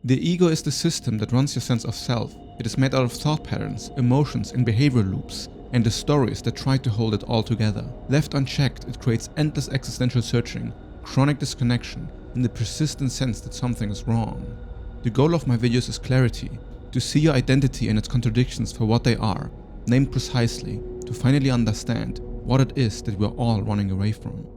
The ego is the system that runs your sense of self. It is made out of thought patterns, emotions, and behavioral loops, and the stories that try to hold it all together. Left unchecked, it creates endless existential searching, chronic disconnection, and the persistent sense that something is wrong. The goal of my videos is clarity, to see your identity and its contradictions for what they are, named precisely, to finally understand what it is that we're all running away from.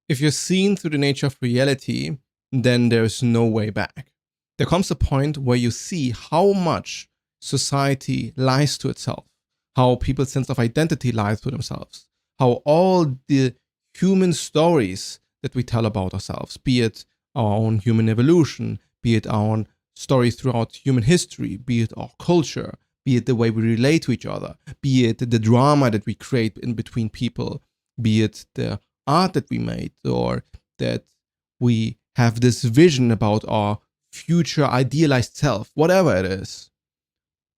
If you're seen through the nature of reality, then there's no way back. There comes a point where you see how much society lies to itself, how people's sense of identity lies to themselves, how all the human stories that we tell about ourselves, be it our own human evolution, be it our own stories throughout human history, be it our culture, be it the way we relate to each other, be it the drama that we create in between people, be it the art that we made, or that we have this vision about our future idealized self, whatever it is,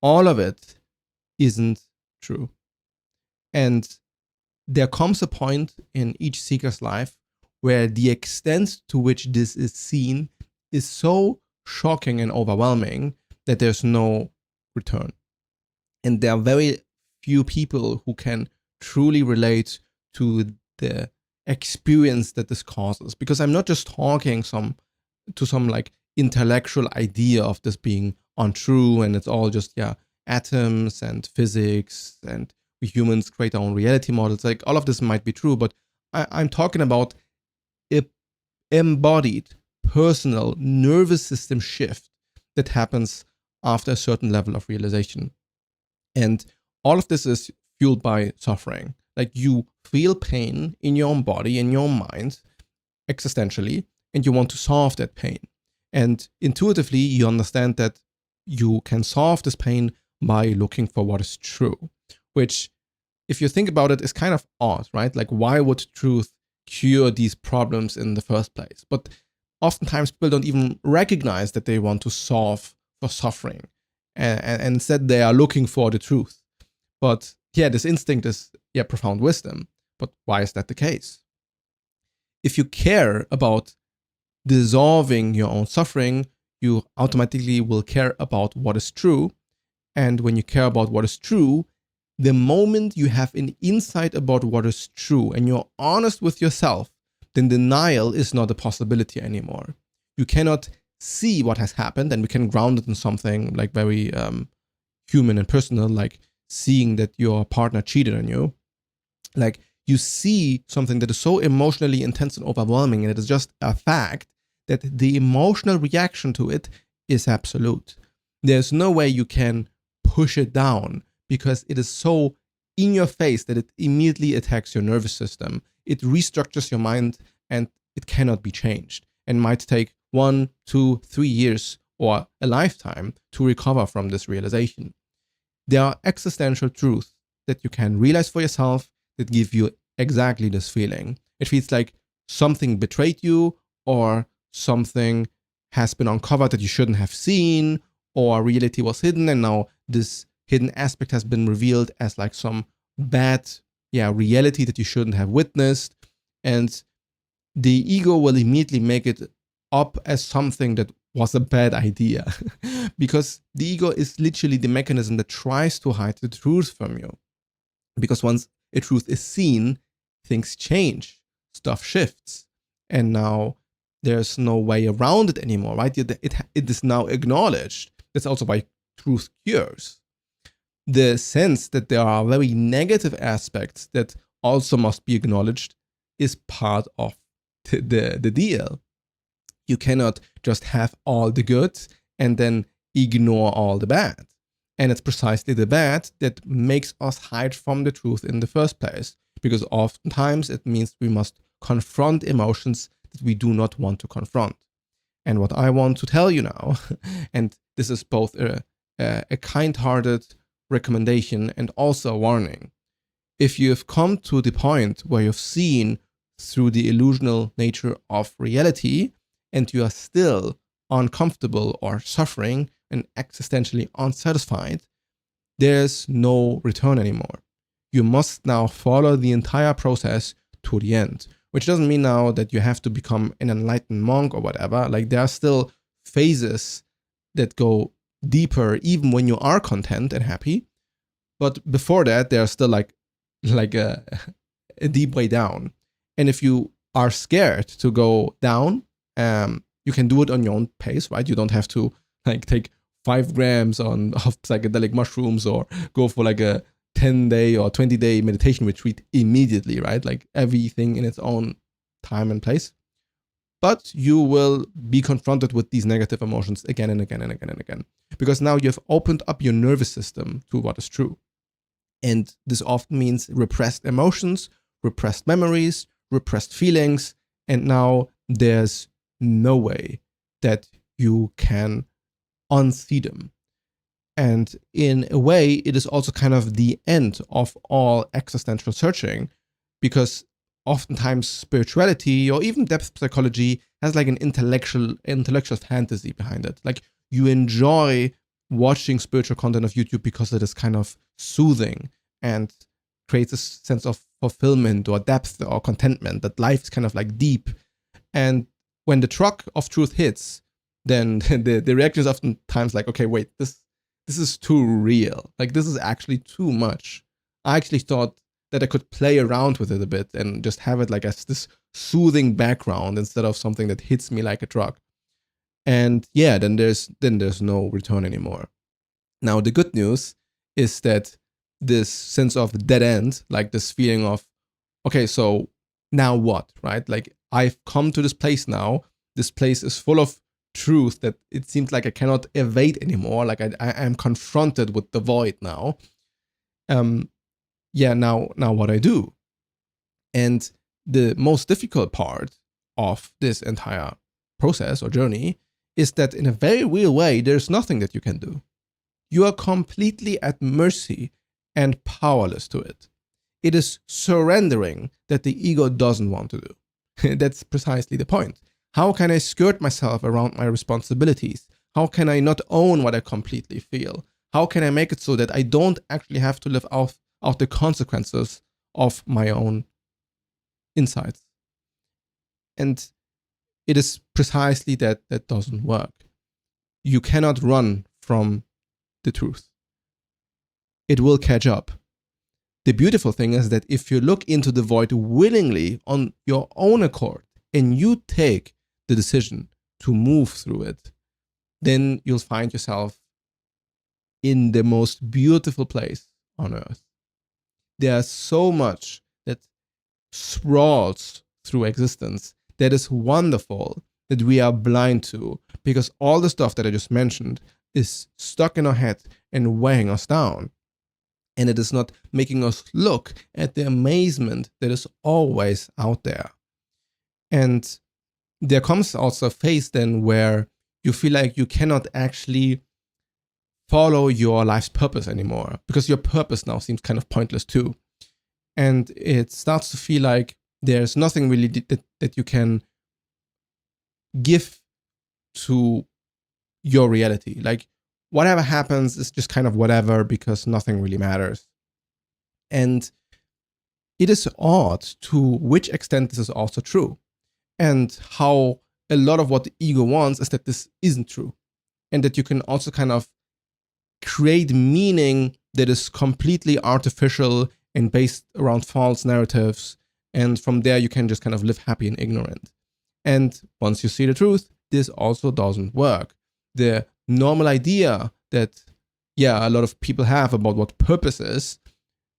all of it isn't true. And there comes a point in each seeker's life where the extent to which this is seen is so shocking and overwhelming that there's no return. And there are very few people who can truly relate to the experience that this causes, because I'm not just talking to some like intellectual idea of this being untrue and it's all just atoms and physics and we humans create our own reality models. Like all of this might be true, but I'm talking about an embodied personal nervous system shift that happens after a certain level of realization. And all of this is fueled by suffering. Like you feel pain in your own body, in your mind, existentially, and you want to solve that pain. And intuitively, you understand that you can solve this pain by looking for what is true, which, if you think about it, is kind of odd, right? Like, why would truth cure these problems in the first place? But oftentimes people don't even recognize that they want to solve for suffering. And instead they are looking for the truth. But this instinct is profound wisdom. But why is that the case? If you care about dissolving your own suffering, you automatically will care about what is true. And when you care about what is true, the moment you have an insight about what is true and you're honest with yourself, then denial is not a possibility anymore. You cannot see what has happened, and we can ground it in something like very human and personal, like seeing that your partner cheated on you. Like you see something that is so emotionally intense and overwhelming, and it is just a fact that the emotional reaction to it is absolute. There's no way you can push it down because it is so in your face that it immediately attacks your nervous system. It restructures your mind and it cannot be changed, and might take 1, 2, 3 years or a lifetime to recover from this realization. There are existential truths that you can realize for yourself that give you exactly this feeling. It feels like something betrayed you, or something has been uncovered that you shouldn't have seen, or reality was hidden and now this hidden aspect has been revealed as like some bad reality that you shouldn't have witnessed. And the ego will immediately make it up as something that was a bad idea because the ego is literally the mechanism that tries to hide the truth from you. Because once a truth is seen, things change, stuff shifts, and now there's no way around it anymore, right? It is now acknowledged. That's also why truth cures. The sense that there are very negative aspects that also must be acknowledged is part of the deal. You cannot just have all the good and then ignore all the bad. And it's precisely the bad that makes us hide from the truth in the first place, because oftentimes it means we must confront emotions that we do not want to confront. And what I want to tell you now, and this is both a kind-hearted recommendation and also a warning. If you've come to the point where you've seen through the illusional nature of reality and you are still uncomfortable or suffering and existentially unsatisfied, there's no return anymore. You must now follow the entire process to the end, which doesn't mean now that you have to become an enlightened monk or whatever. Like there are still phases that go deeper even when you are content and happy. But before that, there are still like a deep way down. And if you are scared to go down, you can do it on your own pace, right? You don't have to like take 5 grams of psychedelic mushrooms or go for like a 10-day or 20-day meditation retreat immediately, right? Like everything in its own time and place. But you will be confronted with these negative emotions again and again and again and again. Because now you've opened up your nervous system to what is true. And this often means repressed emotions, repressed memories, repressed feelings. And now there's no way that you can unsee them. And in a way, it is also kind of the end of all existential searching, because oftentimes spirituality or even depth psychology has like an intellectual fantasy behind it. Like you enjoy watching spiritual content of YouTube because it is kind of soothing and creates a sense of fulfillment or depth or contentment, that life is kind of like deep. And when the truck of truth hits, then the reaction is oftentimes like, okay, wait, this is too real. Like this is actually too much. I actually thought that I could play around with it a bit and just have it like as this soothing background instead of something that hits me like a truck. And yeah, then there's no return anymore. Now the good news is that this sense of dead end, like this feeling of, okay, so now what, right? Like I've come to this place now. This place is full of truth that it seems like I cannot evade anymore. Like I am confronted with the void now. Now what I do. And the most difficult part of this entire process or journey is that in a very real way, there's nothing that you can do. You are completely at mercy and powerless to it. It is surrendering that the ego doesn't want to do. That's precisely the point. How can I skirt myself around my responsibilities? How can I not own what I completely feel? How can I make it so that I don't actually have to live out the consequences of my own insights? And it is precisely that doesn't work. You cannot run from the truth. It will catch up. The beautiful thing is that if you look into the void willingly on your own accord and you take the decision to move through it, then you'll find yourself in the most beautiful place on earth. There's so much that sprawls through existence that is wonderful that we are blind to, because all the stuff that I just mentioned is stuck in our head and weighing us down. And it is not making us look at the amazement that is always out there. And there comes also a phase then where you feel like you cannot actually follow your life's purpose anymore, because your purpose now seems kind of pointless too. And it starts to feel like there's nothing really that you can give to your reality. Like whatever happens is just kind of whatever, because nothing really matters. And it is odd to which extent this is also true, and how a lot of what the ego wants is that this isn't true, and that you can also kind of create meaning that is completely artificial and based around false narratives, and from there you can just kind of live happy and ignorant. And once you see the truth, this also doesn't work. The normal idea that, a lot of people have about what purpose is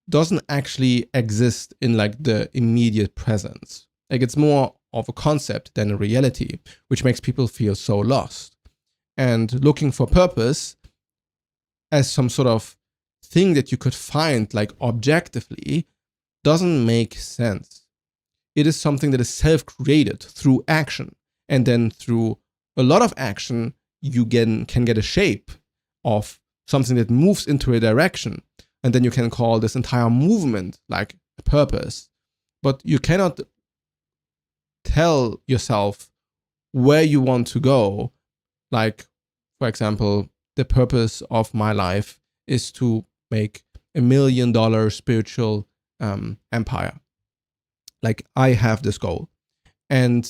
doesn't actually exist in like the immediate presence. Like it's more of a concept than a reality, which makes people feel so lost. And looking for purpose as some sort of thing that you could find like objectively doesn't make sense. It is something that is self-created through action, and then through a lot of action you can get a shape of something that moves into a direction, and then you can call this entire movement like a purpose. But you cannot tell yourself where you want to go. Like, for example, the purpose of my life is to make $1 million spiritual empire. Like I have this goal. And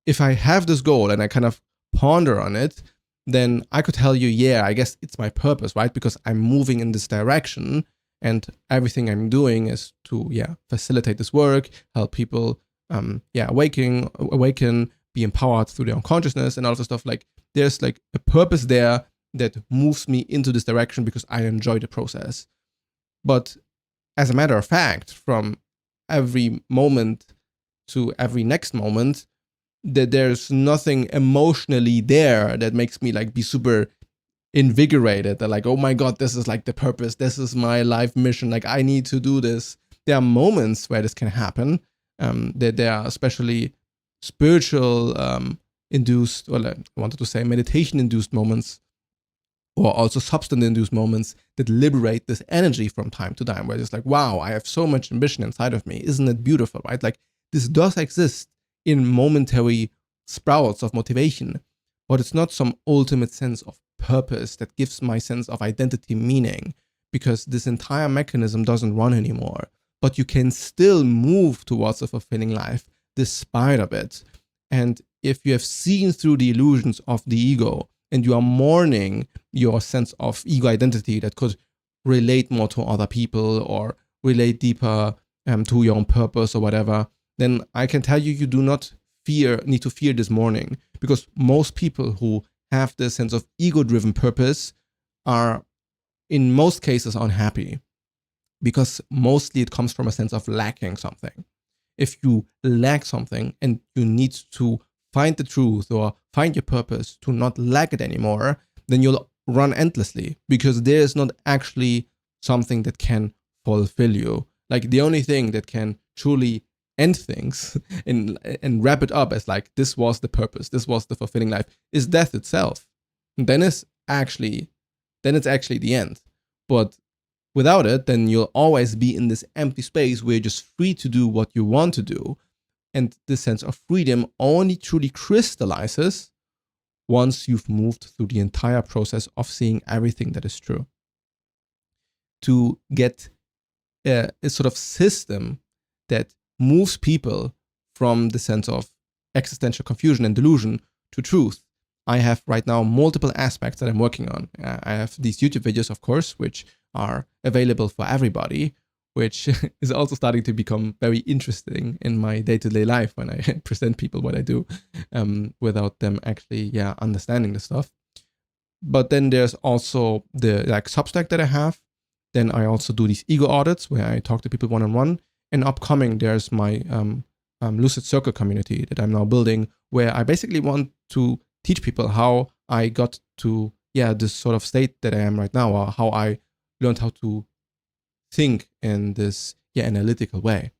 if I have this goal and I kind of ponder on it, then I could tell you, yeah, I guess it's my purpose, right? Because I'm moving in this direction and everything I'm doing is to, facilitate this work, help people, awaken, be empowered through their own consciousness and all of this stuff. Like there's like a purpose there that moves me into this direction because I enjoy the process. But as a matter of fact, from every moment to every next moment, that there's nothing emotionally there that makes me like be super invigorated. That like, oh my God, this is like the purpose. This is my life mission. Like I need to do this. There are moments where this can happen. That there are especially spiritual induced, or I wanted to say meditation induced moments, or also substance induced moments that liberate this energy from time to time, where it's like, wow, I have so much ambition inside of me. Isn't it beautiful, right? Like this does exist in momentary sprouts of motivation, but it's not some ultimate sense of purpose that gives my sense of identity meaning, because this entire mechanism doesn't run anymore. But you can still move towards a fulfilling life despite of it. And if you have seen through the illusions of the ego and you are mourning your sense of ego identity that could relate more to other people or relate deeper to your own purpose or whatever, then I can tell you, you do not need to fear this mourning, because most people who have this sense of ego-driven purpose are, in most cases, unhappy, because mostly it comes from a sense of lacking something. If you lack something and you need to find the truth or find your purpose to not lack it anymore, then you'll run endlessly, because there is not actually something that can fulfill you. Like the only thing that can truly end things and wrap it up as like, this was the purpose, this was the fulfilling life, is death itself. And then it's actually the end. But without it, then you'll always be in this empty space where you're just free to do what you want to do. And this sense of freedom only truly crystallizes once you've moved through the entire process of seeing everything that is true. To get a sort of system that moves people from the sense of existential confusion and delusion to truth, I have right now multiple aspects that I'm working on. I have these YouTube videos, of course, which are available for everybody, which is also starting to become very interesting in my day-to-day life when I present people what I do without them actually understanding the stuff. But then there's also the Substack that I have. Then I also do these ego audits where I talk to people one-on-one. And upcoming, there's my Lucid Circle community that I'm now building, where I basically want to teach people how I got to this sort of state that I am right now, or how I learned how to think in this analytical way.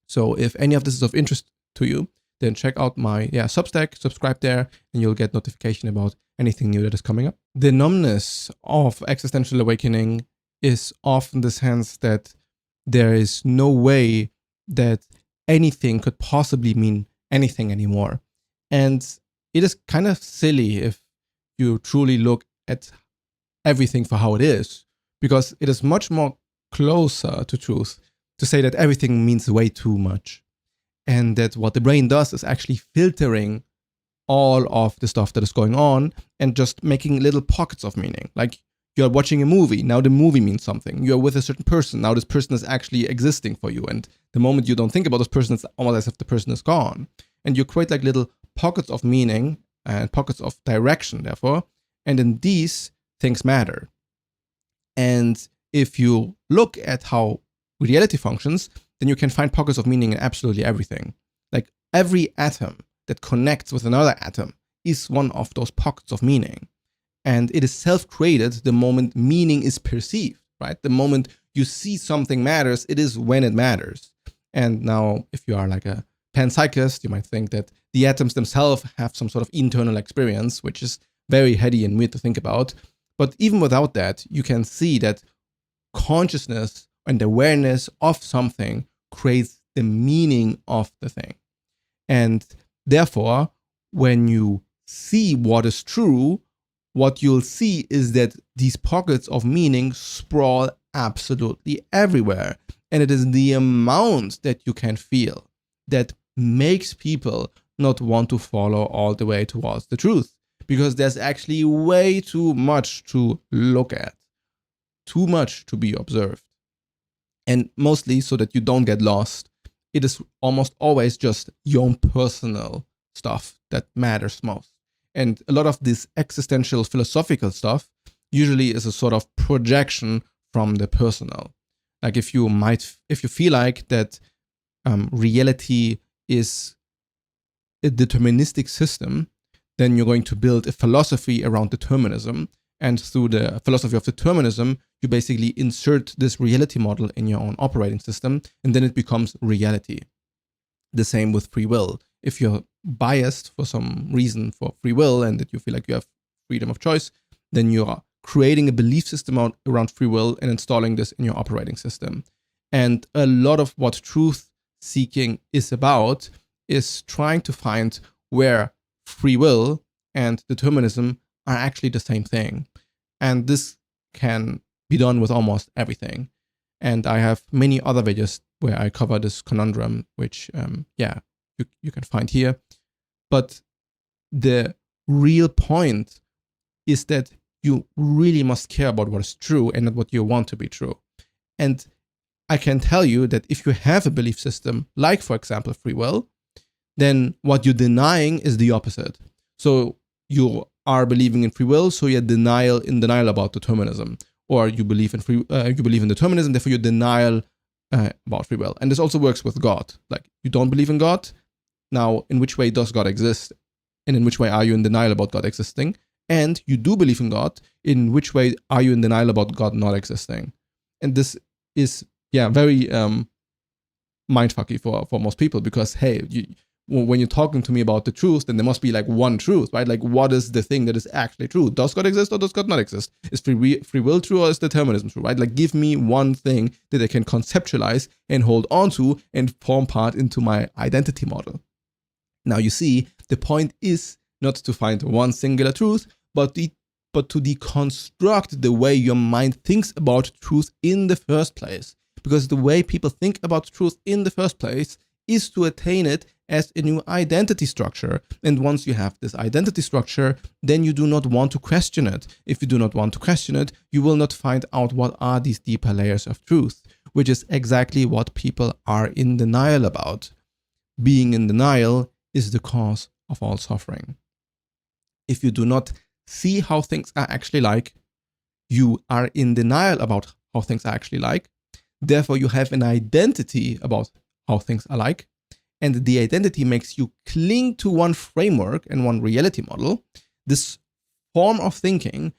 So if any of this is of interest to you, then check out my Substack, subscribe there, and you'll get notification about anything new that is coming up. The numbness of existential awakening is often the sense that there is no way that anything could possibly mean anything anymore. And it is kind of silly if you truly look at everything for how it is, because it is much more closer to truth to say that everything means way too much. And that what the brain does is actually filtering all of the stuff that is going on and just making little pockets of meaning. Like, you're watching a movie, now the movie means something. You're with a certain person, now this person is actually existing for you. And the moment you don't think about this person, it's almost as if the person is gone. And you create like little pockets of meaning and pockets of direction, therefore. And then these things matter. And if you look at how reality functions, then you can find pockets of meaning in absolutely everything. Like every atom that connects with another atom is one of those pockets of meaning. And it is self-created the moment meaning is perceived, right? The moment you see something matters, it is when it matters. And now, if you are like a panpsychist, you might think that the atoms themselves have some sort of internal experience, which is very heady and weird to think about. But even without that, you can see that consciousness and awareness of something creates the meaning of the thing. And therefore, when you see what is true, what you'll see is that these pockets of meaning sprawl absolutely everywhere. And it is the amount that you can feel that makes people not want to follow all the way towards the truth, because there's actually way too much to look at, too much to be observed. And mostly so that you don't get lost, it is almost always just your own personal stuff that matters most. And a lot of this existential philosophical stuff usually is a sort of projection from the personal. Like if you feel like that reality is a deterministic system, then you're going to build a philosophy around determinism. And through the philosophy of determinism, you basically insert this reality model in your own operating system, and then it becomes reality. The same with free will. If you're biased for some reason for free will and that you feel like you have freedom of choice, then you're creating a belief system around free will and installing this in your operating system. And a lot of what truth seeking is about is trying to find where free will and determinism are actually the same thing. And this can be done with almost everything. And I have many other videos where I cover this conundrum, which, you can find here. But the real point is that you really must care about what is true and not what you want to be true. And I can tell you that if you have a belief system, like, for example, free will, then what you're denying is the opposite. So you are believing in free will, so you're in denial about determinism. Or you believe in determinism, therefore you're denial about free will. And this also works with God. Like, you don't believe in God. Now, in which way does God exist? And in which way are you in denial about God existing? And you do believe in God. In which way are you in denial about God not existing? And this is, very mindfucky for most people, because, hey, when you're talking to me about the truth, then there must be like one truth, right? Like, what is the thing that is actually true? Does God exist or does God not exist? Is free will true or is determinism true, right? Like, give me one thing that I can conceptualize and hold on to and form part into my identity model. Now, you see, the point is not to find one singular truth, but to deconstruct the way your mind thinks about truth in the first place. Because the way people think about truth in the first place is to attain it as a new identity structure. And once you have this identity structure, then you do not want to question it. If you do not want to question it, you will not find out what are these deeper layers of truth, which is exactly what people are in denial about. Being in denial is the cause of all suffering. If you do not see how things are actually like, you are in denial about how things are actually like. Therefore, you have an identity about how things are like. And the identity makes you cling to one framework and one reality model. This form of thinking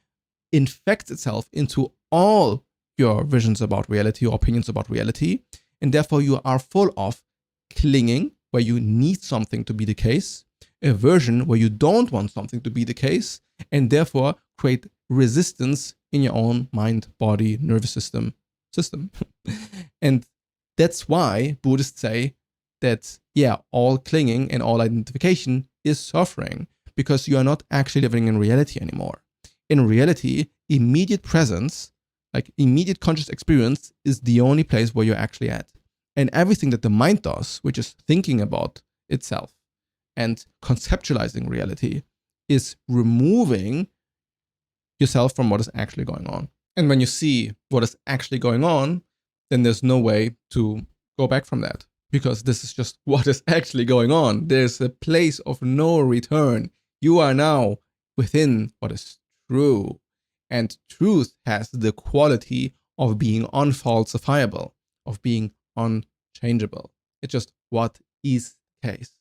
infects itself into all your visions about reality or opinions about reality. And therefore, you are full of clinging, where you need something to be the case, aversion, where you don't want something to be the case, and therefore create resistance in your own mind, body, nervous system. And that's why Buddhists say that, all clinging and all identification is suffering, because you are not actually living in reality anymore. In reality, immediate presence, like immediate conscious experience, is the only place where you're actually at. And everything that the mind does, which is thinking about itself and conceptualizing reality, is removing yourself from what is actually going on. And when you see what is actually going on, then there's no way to go back from that, because this is just what is actually going on. There's a place of no return. You are now within what is true. And truth has the quality of being unfalsifiable, of being unchangeable. It's just what is the case.